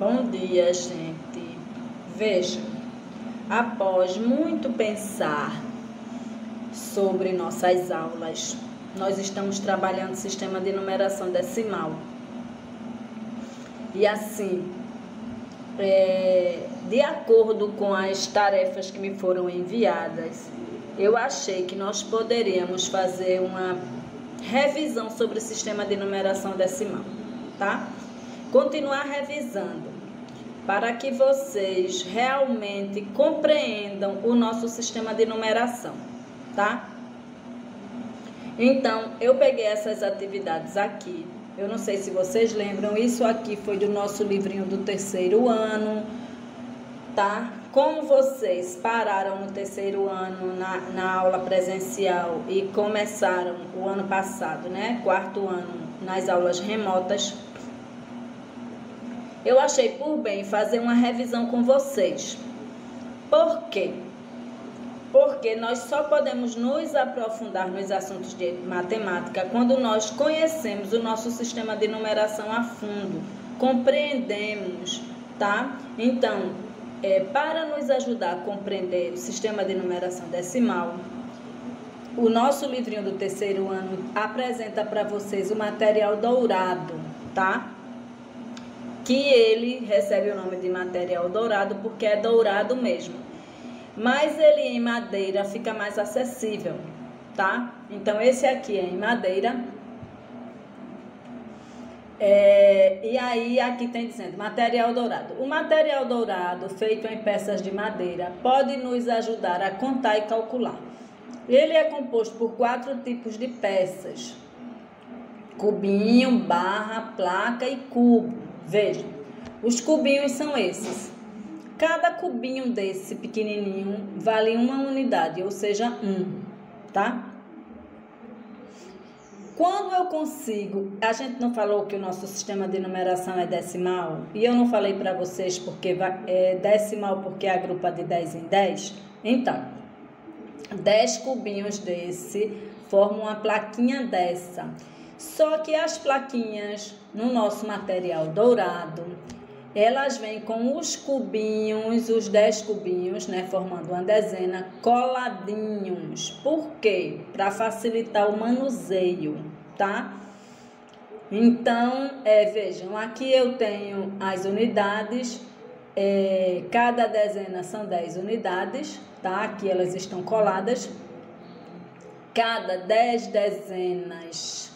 Bom dia, gente. Veja, após muito pensar sobre nossas aulas, nós estamos trabalhando sistema de numeração decimal. E assim, de acordo com as tarefas que me foram enviadas, eu achei que nós poderíamos fazer uma revisão sobre o sistema de numeração decimal, tá? Continuar revisando para que vocês realmente compreendam o nosso sistema de numeração, tá? Então, eu peguei essas atividades aqui. Eu não sei se vocês lembram, isso aqui foi do nosso livrinho do terceiro ano, tá? Como vocês pararam no terceiro ano na aula presencial e começaram o ano passado, né? Quarto ano nas aulas remotas, eu achei por bem fazer uma revisão com vocês. Por quê? Porque nós só podemos nos aprofundar nos assuntos de matemática quando nós conhecemos o nosso sistema de numeração a fundo, compreendemos, tá? Então, para nos ajudar a compreender o sistema de numeração decimal, o nosso livrinho do terceiro ano apresenta para vocês o material dourado, tá? Que ele recebe o nome de material dourado porque é dourado mesmo. Mas ele em madeira fica mais acessível, tá? Então, esse aqui é em madeira. E aí, aqui tem dizendo, material dourado. O material dourado, feito em peças de madeira, pode nos ajudar a contar e calcular. Ele é composto por 4 tipos de peças: cubinho, barra, placa e cubo. Vejam, os cubinhos são esses. Cada cubinho desse pequenininho vale 1 unidade, ou seja, 1, tá? Quando eu consigo, a gente não falou que o nosso sistema de numeração é decimal, e eu não falei para vocês porque é decimal porque agrupa de 10 em 10, então, 10 cubinhos desse formam uma plaquinha dessa. Só que as plaquinhas no nosso material dourado, elas vêm com os cubinhos, os 10 cubinhos, né, formando uma dezena, coladinhos. Por quê? Para facilitar o manuseio, tá? Então, vejam, aqui eu tenho as unidades, cada dezena são 10 unidades, tá? Aqui elas estão coladas. Cada 10 dezenas,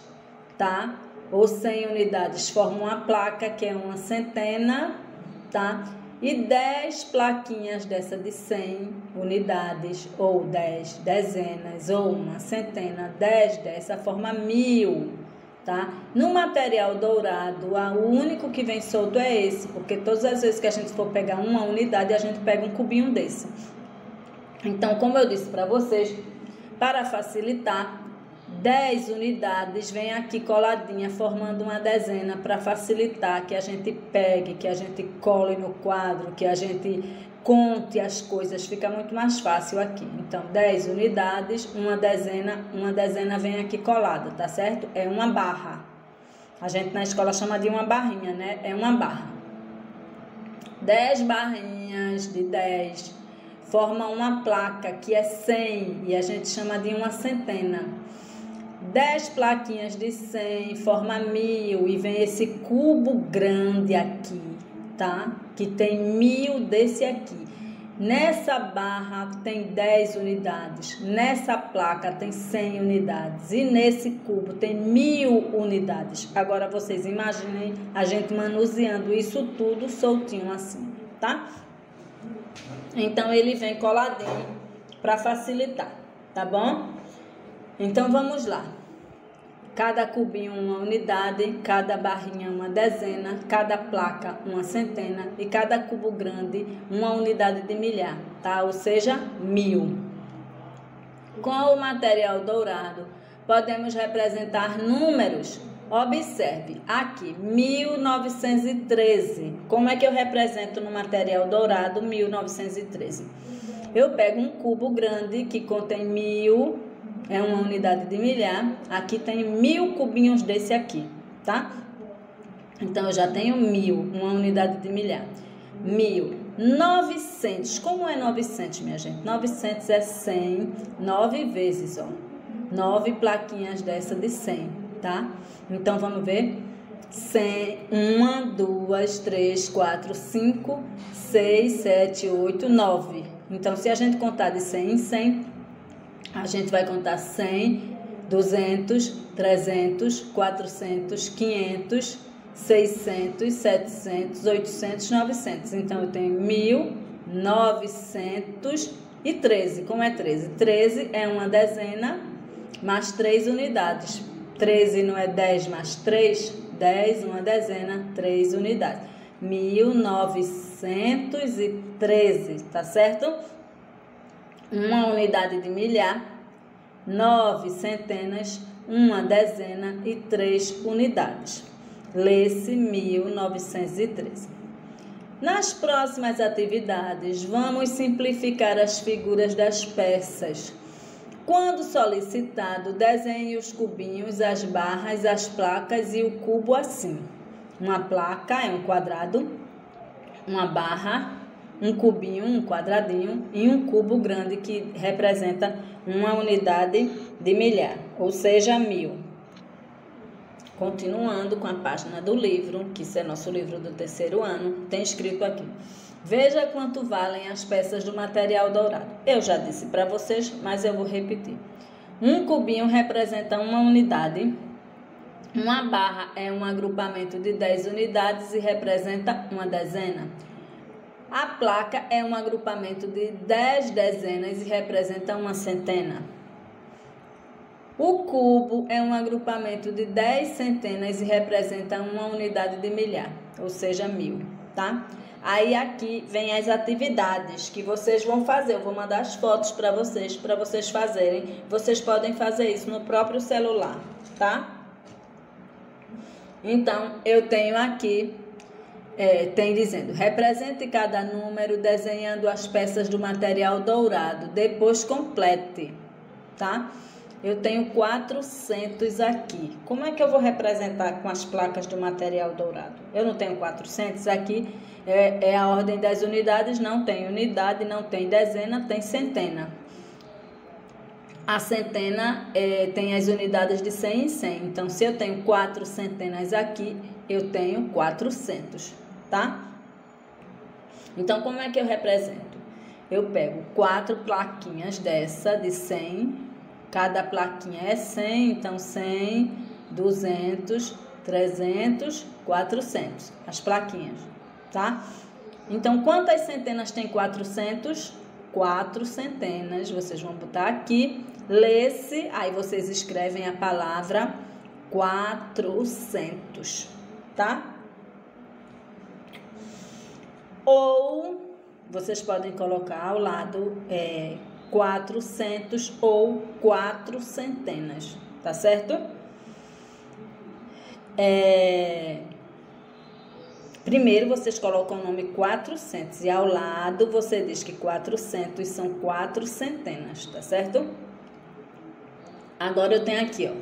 tá? Ou 100 unidades formam uma placa, que é uma centena, tá? E 10 plaquinhas dessa de 100 unidades, ou 10 dezenas, ou uma centena, 10 dessa forma 1000, tá? No material dourado, o único que vem solto é esse, porque todas as vezes que a gente for pegar uma unidade, a gente pega um cubinho desse. Então, como eu disse para vocês, para facilitar, 10 unidades vem aqui coladinha, formando uma dezena, para facilitar que a gente pegue, que a gente cole no quadro, que a gente conte as coisas, fica muito mais fácil aqui. Então, 10 unidades, uma dezena vem aqui colada, tá certo? É uma barra. A gente na escola chama de uma barrinha, né? É uma barra. 10 barrinhas de 10 formam uma placa, que é 100, e a gente chama de uma centena. 10 plaquinhas de 100 forma 1000 e vem esse cubo grande aqui, tá? Que tem 1000 desse aqui. Nessa barra tem 10 unidades, nessa placa tem 100 unidades e nesse cubo tem 1000 unidades. Agora vocês imaginem a gente manuseando isso tudo soltinho assim, tá? Então ele vem coladinho para facilitar, tá bom? Então, vamos lá. Cada cubinho uma unidade, cada barrinha uma dezena, cada placa uma centena e cada cubo grande uma unidade de milhar, tá? Ou seja, 1000. Com o material dourado, podemos representar números. Observe, aqui, 1913. Como é que eu represento no material dourado 1913? Eu pego um cubo grande que contém 1000, é uma unidade de milhar. Aqui tem 1000 cubinhos desse aqui, tá? Então, eu já tenho 1000, uma unidade de milhar. 1900, como é 900, minha gente? 900 é 100, 9 vezes, ó. 9 plaquinhas dessa de 100, tá? Então, vamos ver. 100, 1, 2, 3, 4, 5, 6, 7, 8, 9. Então, se a gente contar de 100 em 100, a gente vai contar 100, 200, 300, 400, 500, 600, 700, 800, 900. Então, eu tenho 1913. Como é 13? 13 é uma dezena mais 3 unidades. 13 não é 10 mais 3? 10, uma dezena, 3 unidades. 1913, tá certo? Uma unidade de milhar, 9 centenas, uma dezena e 3 unidades. Lê-se 1913. Nas próximas atividades, vamos simplificar as figuras das peças. Quando solicitado, desenhe os cubinhos, as barras, as placas e o cubo assim. Uma placa é um quadrado, uma barra, um cubinho, um quadradinho e um cubo grande que representa uma unidade de milhar, ou seja, 1000. Continuando com a página do livro, que esse é nosso livro do 3º ano, tem escrito aqui: veja quanto valem as peças do material dourado. Eu já disse para vocês, mas eu vou repetir. Um cubinho representa uma unidade, uma barra é um agrupamento de 10 unidades e representa uma dezena. A placa é um agrupamento de 10 dezenas e representa uma centena. O cubo é um agrupamento de 10 centenas e representa uma unidade de milhar, ou seja, 1000, tá? Aí aqui vem as atividades que vocês vão fazer. Eu vou mandar as fotos para vocês fazerem. Vocês podem fazer isso no próprio celular, tá? Então, eu tenho aqui, tem dizendo, represente cada número desenhando as peças do material dourado, depois complete, tá? Eu tenho 400 aqui. Como é que eu vou representar com as placas do material dourado? Eu não tenho 400 aqui, é a ordem das unidades, não tem unidade, não tem dezena, tem centena. A centena tem as unidades de 100 em 100. Então, se eu tenho 4 centenas aqui, eu tenho 400, tá? Então, como é que eu represento? Eu pego 4 plaquinhas dessa de 100. Cada plaquinha é 100, então 100, 200, 300, 400. As plaquinhas, tá? Então, quantas centenas tem 400? 4 centenas. Vocês vão botar aqui. Lê-se, aí vocês escrevem a palavra 400, tá? Ou vocês podem colocar ao lado 400 ou 4 centenas, tá certo? Primeiro vocês colocam o nome 400 e ao lado você diz que 400 são 4 centenas, tá certo? Agora eu tenho aqui, ó,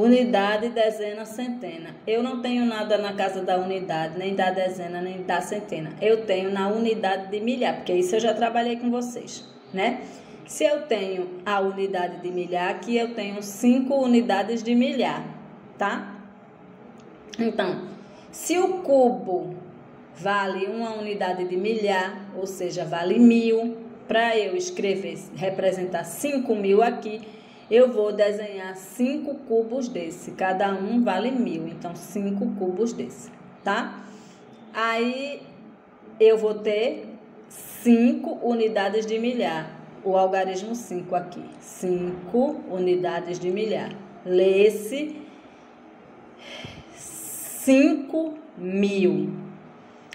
unidade, dezena, centena. Eu não tenho nada na casa da unidade, nem da dezena, nem da centena. Eu tenho na unidade de milhar, porque isso eu já trabalhei com vocês, né? Se eu tenho a unidade de milhar, aqui eu tenho 5 unidades de milhar, tá? Então, se o cubo vale uma unidade de milhar, ou seja, vale 1000, para eu escrever, representar 5.000 aqui, eu vou desenhar 5 cubos desse, cada um vale 1000, então 5 cubos desse, tá? Aí eu vou ter 5 unidades de milhar, o algarismo 5 aqui, 5 unidades de milhar. Lê-se 5.000.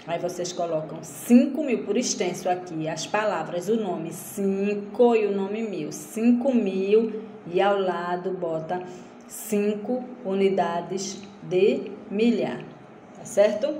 Aí vocês colocam 5.000 por extenso aqui, as palavras, o nome 5 e o nome 1000. 5.000 e ao lado bota 5 unidades de milhar, tá certo?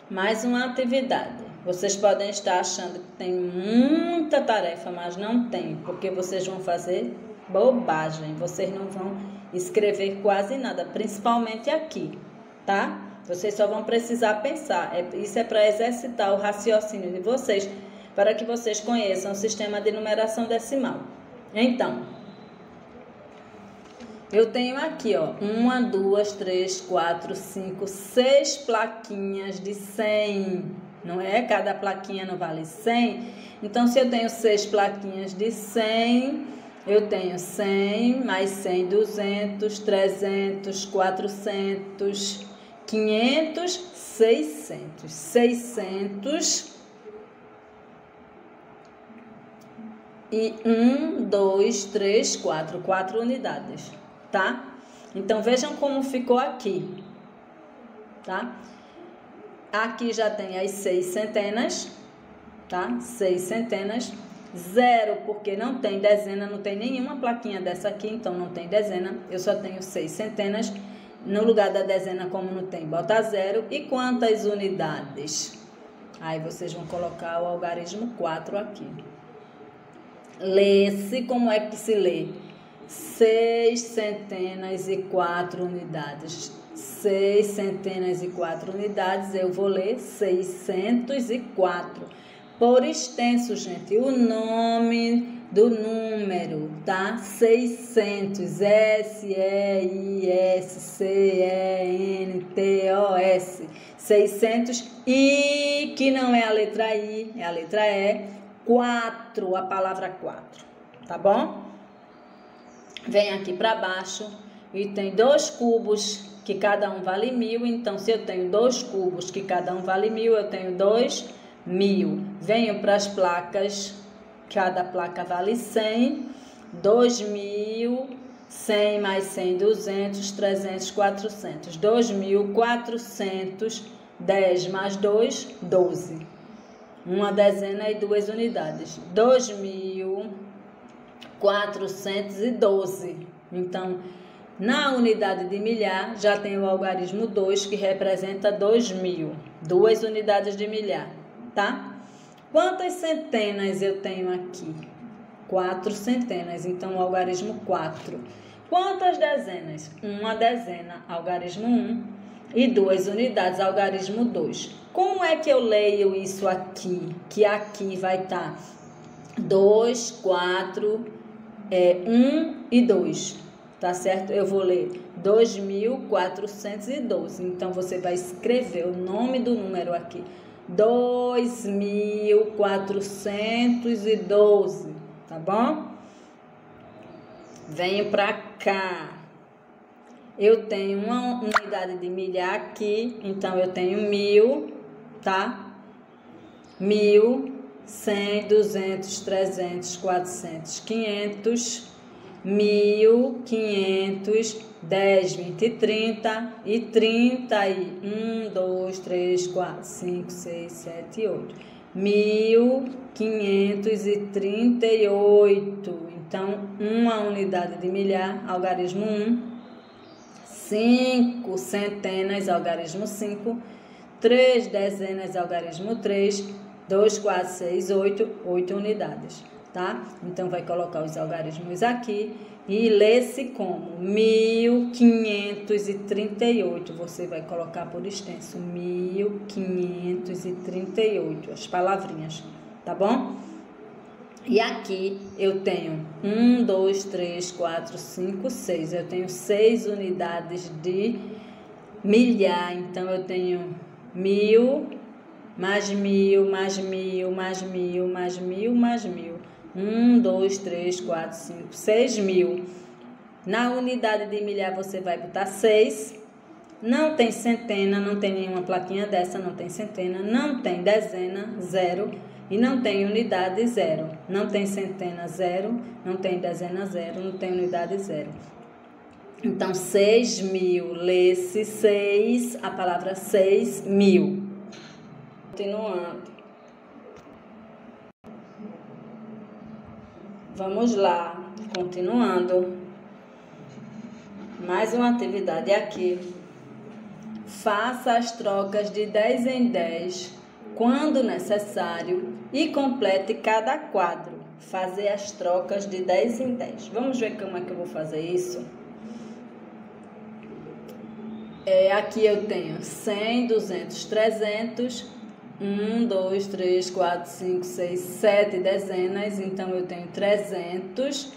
Mais uma atividade. Vocês podem estar achando que tem muita tarefa, mas não tem, porque vocês vão fazer bobagem, vocês não vão escrever quase nada, principalmente aqui, tá? Vocês só vão precisar pensar. Isso é para exercitar o raciocínio de vocês, para que vocês conheçam o sistema de numeração decimal. Então, eu tenho aqui, ó, 1, 2, 3, 4, 5, 6 plaquinhas de 100, não é? Cada plaquinha não vale 100. Então, se eu tenho 6 plaquinhas de 100, eu tenho 100 mais 100, 200, 300, 400, 500, 600. 600 e 1, 2, 3, 4. 4 unidades, tá? Então, vejam como ficou aqui, tá? Aqui já tem as 6 centenas, tá? 6 centenas. 0, porque não tem dezena, não tem nenhuma plaquinha dessa aqui, então não tem dezena. Eu só tenho 6 centenas. No lugar da dezena, como não tem, bota 0. E quantas unidades? Aí vocês vão colocar o algarismo 4 aqui. Lê-se, como é que se lê? 6 centenas e 4 unidades. 6 centenas e 4 unidades, eu vou ler 604. Por extenso, gente, o nome do número, tá? 600, S-E-I-S-C-E-N-T-O-S, 600, e que não é a letra I, é a letra E, 4, a palavra 4, tá bom? Vem aqui para baixo e tem 2 cubos, que cada um vale 1000, então se eu tenho 2 cubos, que cada um vale 1000, eu tenho 2.000. Venho para as placas, cada placa vale 100, 2.000, 100 mais 100, 200, 300, 400, 2.400, 10 mais 2, 12. Uma dezena e 2 unidades. 2.412. Então, na unidade de milhar, já tem o algarismo 2, que representa 2.000. 2 unidades de milhar, tá? Quantas centenas eu tenho aqui? 4 centenas, então o algarismo 4. Quantas dezenas? Uma dezena, algarismo 1. E 2 unidades, algarismo 2. Como é que eu leio isso aqui? Que aqui vai estar 2, 4, 1 e 2. Tá certo? Eu vou ler 2.412. Então, você vai escrever o nome do número aqui. 2.412, tá bom? Venho pra cá. Eu tenho uma unidade de milhar aqui, então eu tenho 1000, tá? 1000, 100, 200, 300, 400, 500, 1.000, 500, 10, 20, 30 e 30 e 1, 2, 3, 4, 5, 6, 7, 8. 1.538. Então, uma unidade de milhar, algarismo 1. 5 centenas, algarismo 5. 3 dezenas, algarismo 3. 2, 4, 6, 8. 8 unidades, tá? Então, vai colocar os algarismos aqui e lê-se como 1.538. Você vai colocar por extenso 1.538, as palavrinhas, tá bom? E aqui eu tenho 1, 2, 3, 4, 5, 6. Eu tenho 6 unidades de milhar. Então, eu tenho 1.000, mais 1.000, mais 1.000, mais 1.000, mais 1.000, mais 1.000. 1, 2, 3, 4, 5, 6.000. Na unidade de milhar, você vai botar 6. Não tem centena, não tem nenhuma plaquinha dessa, não tem centena. Não tem dezena, 0. E não tem unidade, 0. Não tem centena, 0. Não tem dezena, 0. Não tem unidade, 0. Então, 6.000. Lê-se 6, a palavra 6.000. Continuando. Vamos lá, continuando. Mais uma atividade aqui. Faça as trocas de 10 em 10 quando necessário e complete cada quadro. Fazer as trocas de 10 em 10. Vamos ver como é que eu vou fazer isso? Aqui eu tenho 100, 200, 300, 1, 2, 3, 4, 5, 6, 7 dezenas, então eu tenho 300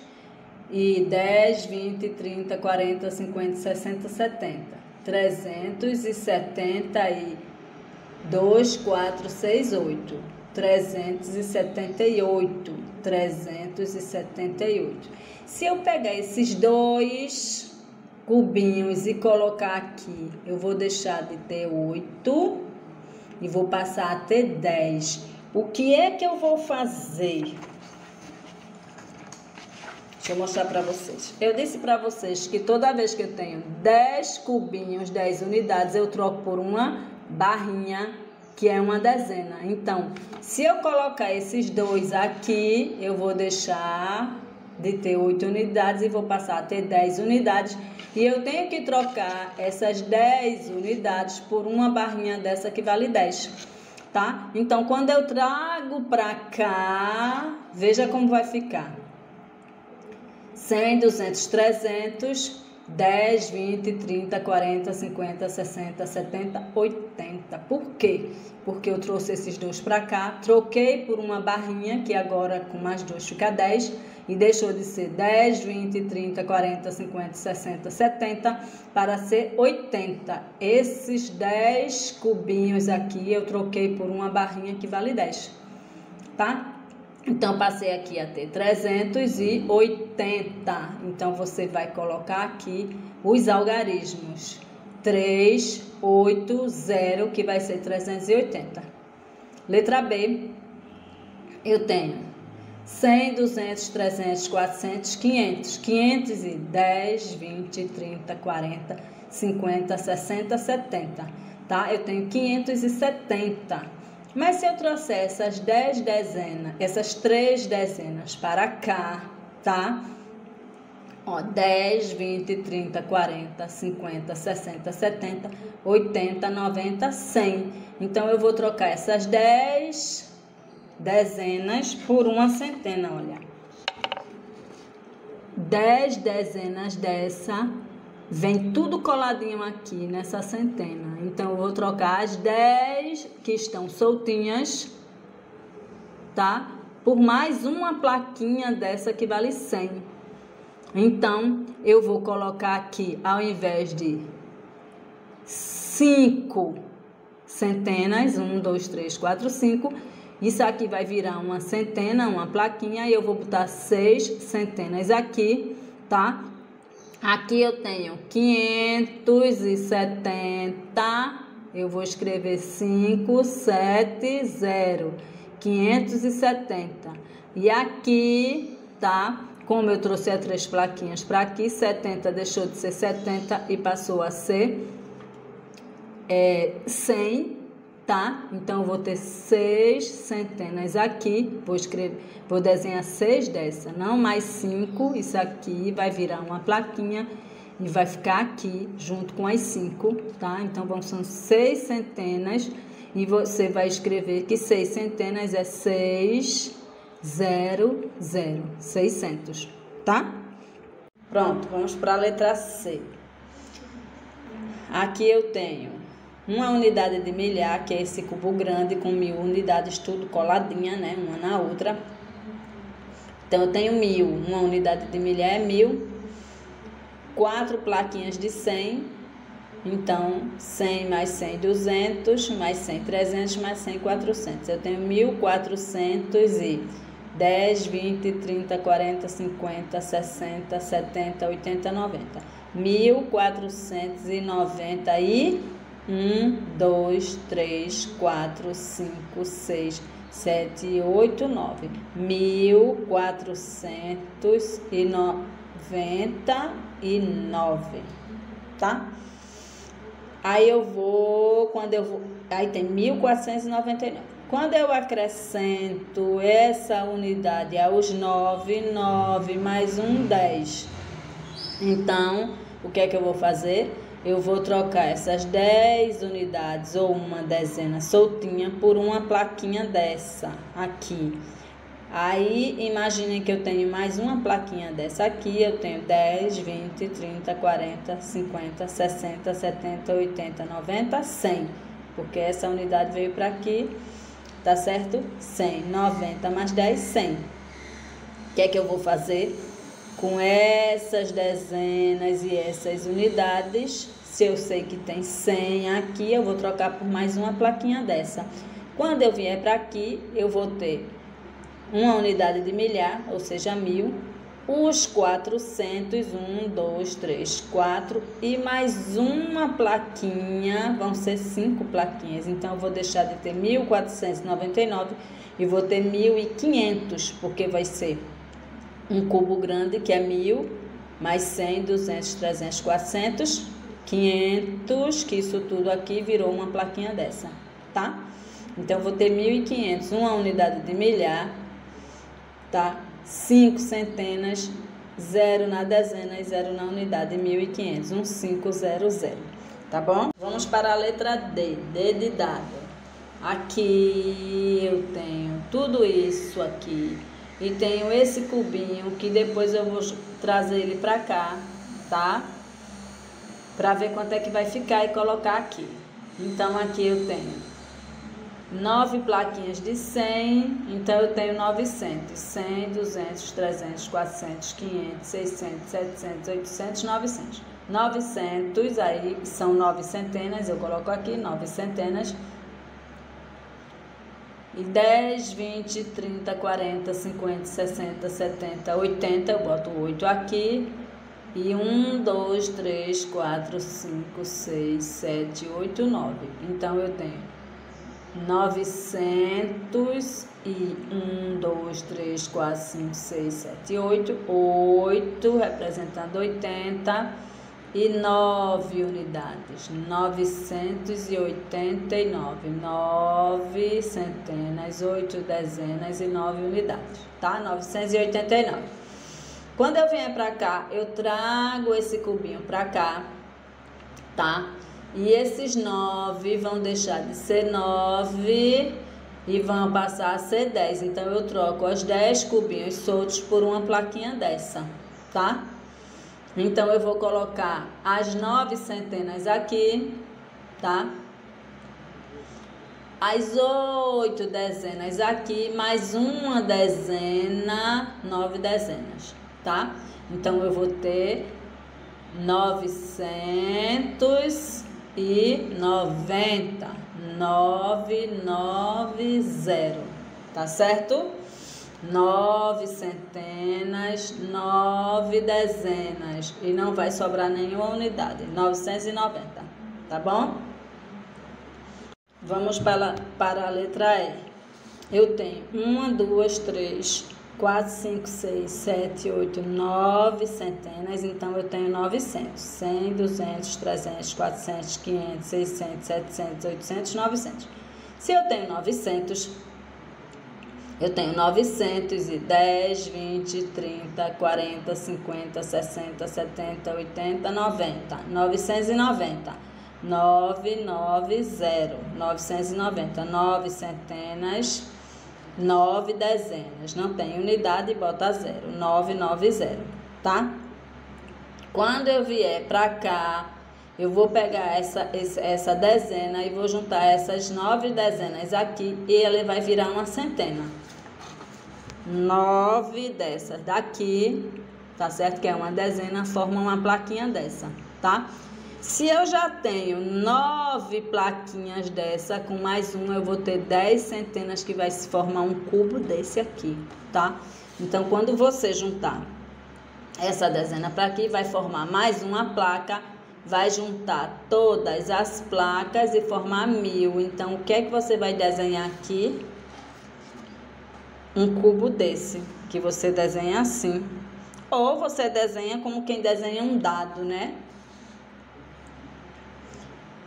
e 10, 20, 30, 40, 50, 60, 70. 372, 4, 6, 8. 378. 378. Se eu pegar esses dois cubinhos e colocar aqui, eu vou deixar de ter 8 e vou passar a ter 10. O que é que eu vou fazer? Deixa eu mostrar para vocês. Eu disse para vocês que toda vez que eu tenho 10 cubinhos, 10 unidades, eu troco por uma barrinha, que é uma dezena. Então, se eu colocar esses dois aqui, eu vou deixar de ter 8 unidades e vou passar a ter 10 unidades. E eu tenho que trocar essas 10 unidades por uma barrinha dessa que vale 10, tá? Então, quando eu trago para cá, veja como vai ficar. 100, 200, 300, 10, 20, 30, 40, 50, 60, 70, 80. Por quê? Porque eu trouxe esses dois para cá, troquei por uma barrinha, que agora com mais dois fica 10, e deixou de ser 10, 20, 30, 40, 50, 60, 70, para ser 80. Esses 10 cubinhos aqui eu troquei por uma barrinha que vale 10, tá? Então, passei aqui a ter 380. Então, você vai colocar aqui os algarismos. 3, 8, 0, que vai ser 380. Letra B, eu tenho 100, 200, 300, 400, 500. 510, 20, 30, 40, 50, 60, 70. Tá? Eu tenho 570. Mas se eu trouxer essas 10 dezenas, essas 3 dezenas para cá, tá? Ó, 10, 20, 30, 40, 50, 60, 70, 80, 90, 100. Então, eu vou trocar essas 10 dezenas por uma centena, olha. 10 dezenas dessa, vem tudo coladinho aqui nessa centena. Então, eu vou trocar as 10 que estão soltinhas, tá? Por mais uma plaquinha dessa que vale 100. Então, eu vou colocar aqui, ao invés de 5 centenas, 1, 2, 3, 4, 5, isso aqui vai virar uma centena, uma plaquinha, e eu vou botar 6 centenas aqui, tá? Aqui eu tenho 570, eu vou escrever 570, 570. E aqui, tá? Como eu trouxe as 3 plaquinhas para aqui, 70 deixou de ser 70 e passou a ser 100, tá? Então, eu vou ter 6 centenas aqui, vou desenhar 6 dessa, não mais 5, isso aqui vai virar uma plaquinha e vai ficar aqui junto com as 5, tá? Então, são 6 centenas e você vai escrever que 6 centenas é 600, 600, tá? Pronto, vamos para a letra C. Aqui eu tenho uma unidade de milhar, que é esse cubo grande com 1000 unidades, tudo coladinha, né? Uma na outra. Então, eu tenho 1000. Uma unidade de milhar é 1000. 4 plaquinhas de 100. Então, 100 mais 100, 200. Mais 100, 300. Mais 100, 400. Eu tenho 1410, 20, 30, 40, 50, 60, 70, 80, 90. 1490 e 1, 2, 3, 4, 5, 6, 7, 8, 9. 1499, tá? Aí eu vou, aí tem 1499. Quando eu acrescento essa unidade aos 9, 9 mais 1, 10. Então, o que é que eu vou fazer? Eu vou trocar essas 10 unidades ou uma dezena soltinha por uma plaquinha dessa aqui. Aí, imaginem que eu tenho mais uma plaquinha dessa aqui, eu tenho 10, 20, 30, 40, 50, 60, 70, 80, 90, 100. Porque essa unidade veio para aqui, tá certo? 100, 90 mais 10, 100. O que é que eu vou fazer com essas dezenas e essas unidades? Se eu sei que tem 100 aqui, eu vou trocar por mais uma plaquinha dessa. Quando eu vier para aqui, eu vou ter uma unidade de milhar, ou seja, 1000, os 400, 1, 2, 3, 4 e mais uma plaquinha, vão ser 5 plaquinhas. Então, eu vou deixar de ter 1499 e vou ter 1500, porque vai ser um cubo grande, que é 1000, mais 100, 200, 300, 400, 500, que isso tudo aqui virou uma plaquinha dessa, tá? Então, eu vou ter 1500, uma unidade de milhar, tá? 5 centenas, 0 na dezena e 0 na unidade, 1500, 1500, tá bom? Vamos para a letra D, D de dado. Aqui eu tenho tudo isso aqui e tenho esse cubinho que depois eu vou trazer ele para cá, tá? Para ver quanto é que vai ficar e colocar aqui. Então, aqui eu tenho 9 plaquinhas de 100, então eu tenho 900, 100, 200, 300, 400, 500, 600, 700, 800, 900. 900, aí são 9 centenas, eu coloco aqui 9 centenas. E 10, 20, 30, 40, 50, 60, 70, 80, eu boto 8 aqui. E 1, 2, 3, 4, 5, 6, 7, 8, 9. Então, eu tenho 900 e 1, 2, 3, 4, 5, 6, 7, 8, 8 representando 80 e 9 unidades, 989, 9 centenas, 8 dezenas e 9 unidades, tá? 989. Quando eu vier para cá, eu trago esse cubinho para cá, tá? E esses 9 vão deixar de ser 9 e vão passar a ser 10. Então, eu troco os 10 cubinhos soltos por uma plaquinha dessa, tá? Então, eu vou colocar as 9 centenas aqui, tá? As 8 dezenas aqui, mais uma dezena, 9 dezenas, tá? Então, eu vou ter 990, 990, tá certo? 9 centenas, 9 dezenas e não vai sobrar nenhuma unidade, 990, tá bom? Vamos para a letra E. Eu tenho 1, 2, 3, 4, 5, 6, 7, 8, 9 centenas, então eu tenho 900, 100, 200, 300, 400, 500, 600, 700, 800, 900. Se eu tenho 900, eu tenho 910, 20, 30, 40, 50, 60, 70, 80, 90, 990, 990, 990, 9 centenas, 9 dezenas, não tem unidade, bota 0, 990, tá? Quando eu vier para cá, eu vou pegar essa dezena e vou juntar essas 9 dezenas aqui e ele vai virar uma centena. 9 dessas daqui, tá certo? Que é uma dezena, forma uma plaquinha dessa, tá? Se eu já tenho 9 plaquinhas dessa, com mais uma eu vou ter 10 centenas que vai se formar um cubo desse aqui, tá? Então, quando você juntar essa dezena para aqui, vai formar mais uma placa, vai juntar todas as placas e formar 1000. Então, o que é que você vai desenhar aqui? Um cubo desse, que você desenha assim. Ou você desenha como quem desenha um dado, né?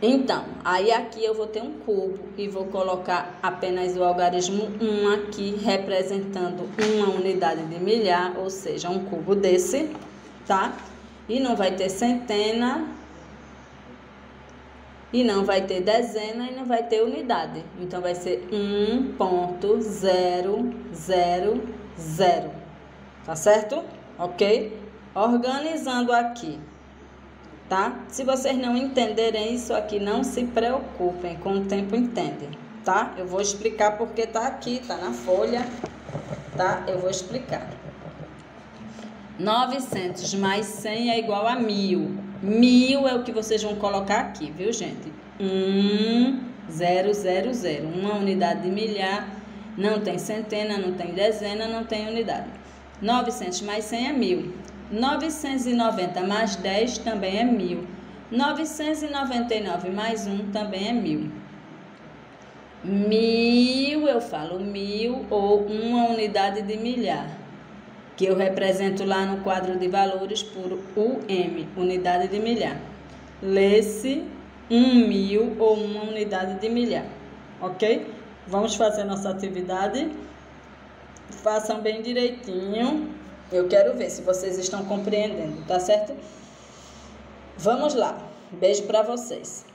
Então, aí aqui eu vou ter um cubo e vou colocar apenas o algarismo 1 aqui, representando uma unidade de milhar, ou seja, um cubo desse, tá? E não vai ter centena E não vai ter dezena e não vai ter unidade. Então, vai ser 1.000. Tá certo? Ok? Organizando aqui, tá? Se vocês não entenderem isso aqui, não se preocupem, com o tempo entendem, tá? Eu vou explicar porque tá aqui, tá na folha, tá? Eu vou explicar. 900 mais 100 é igual a 1.000. 1.000 é o que vocês vão colocar aqui, viu, gente? 1.000. Uma unidade de milhar, não tem centena, não tem dezena, não tem unidade. 900 mais 100 é 1.000. 990 mais 10 também é 1.000. 999 mais 1 também é 1.000. 1.000, eu falo 1.000 ou uma unidade de milhar, que eu represento lá no quadro de valores por UM, unidade de milhar. Lê-se 1.000 ou uma unidade de milhar, ok? Vamos fazer nossa atividade. Façam bem direitinho. Eu quero ver se vocês estão compreendendo, tá certo? Vamos lá. Beijo para vocês.